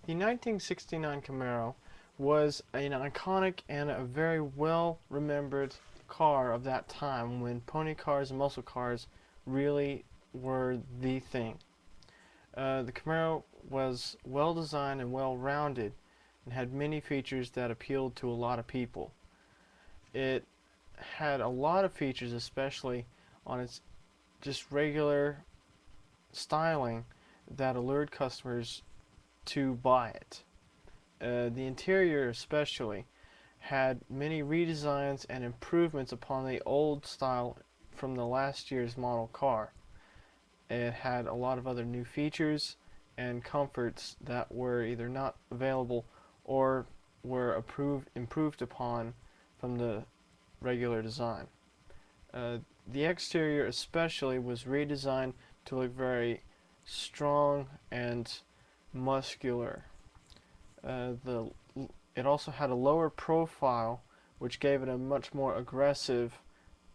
The 1969 Camaro was an iconic and a very well remembered car of that time when pony cars and muscle cars really were the thing. The Camaro was well designed and well rounded and had many features that appealed to a lot of people. It had a lot of features, especially on its just regular styling, that allured customers to buy it. The interior especially had many redesigns and improvements upon the old style from the last year's model car. It had a lot of other new features and comforts that were either not available or were improved upon from the regular design. The exterior especially was redesigned to look very strong and muscular. It also had a lower profile, which gave it a much more aggressive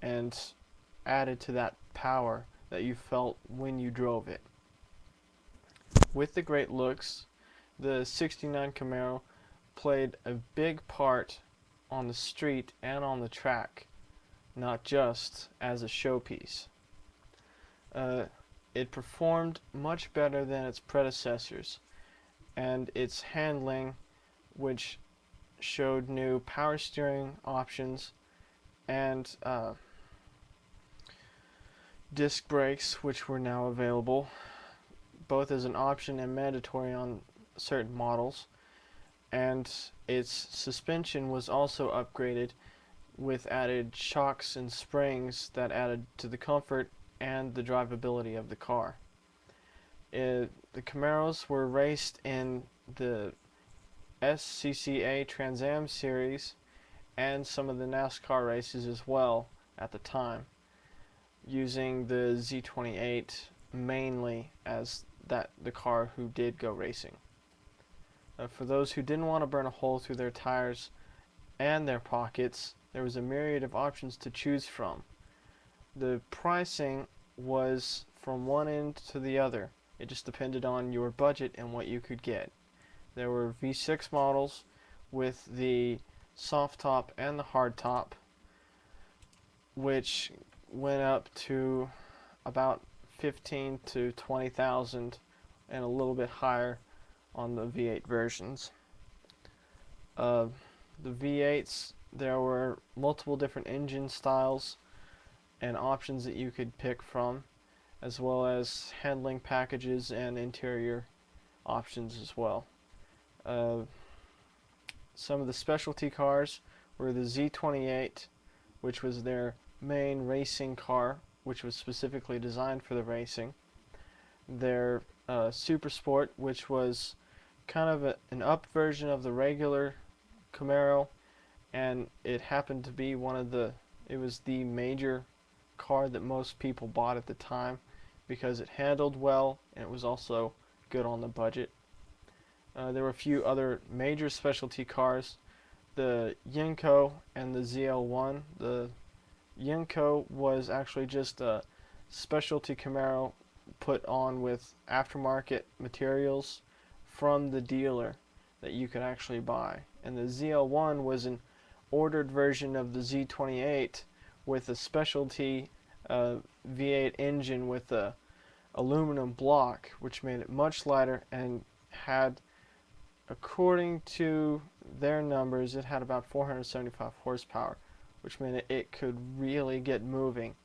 and added to that power that you felt when you drove it. With the great looks, the '69 Camaro played a big part on the street and on the track, not just as a showpiece. It performed much better than its predecessors, and its handling, which showed new power steering options and disc brakes, which were now available both as an option and mandatory on certain models, and its suspension was also upgraded with added shocks and springs that added to the comfort and the drivability of the car. The Camaros were raced in the SCCA Trans Am series and some of the NASCAR races as well at the time, using the Z28 mainly as the car who did go racing. For those who didn't want to burn a hole through their tires and their pockets, there was a myriad of options to choose from. The pricing was from one end to the other. It just depended on your budget and what you could get. There were V6 models with the soft top and the hard top, which went up to about 15 to 20,000 and a little bit higher on the V8 versions. The V8s, there were multiple different engine styles and options that you could pick from, as well as handling packages and interior options as well. Some of the specialty cars were the Z28, which was their main racing car, which was specifically designed for the racing. Their Super Sport, which was kind of an up version of the regular Camaro, and it happened to be it was the major car that most people bought at the time because it handled well and it was also good on the budget. There were a few other major specialty cars, the Yenko and the ZL1. The Yenko was actually just a specialty Camaro put on with aftermarket materials from the dealer that you could actually buy. And the ZL1 was an ordered version of the Z28 with a specialty V8 engine with a aluminum block, which made it much lighter and had, according to their numbers, it had about 475 horsepower, which meant it could really get moving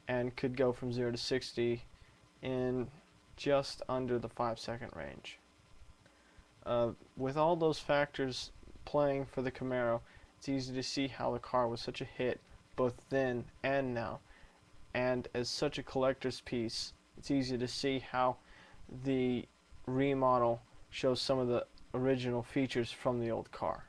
and could go from 0 to 60 in just under the 5-second range. With all those factors playing for the Camaro, it's easy to see how the car was such a hit both then and now. And as such a collector's piece, it's easy to see how the remodel shows some of the original features from the old car.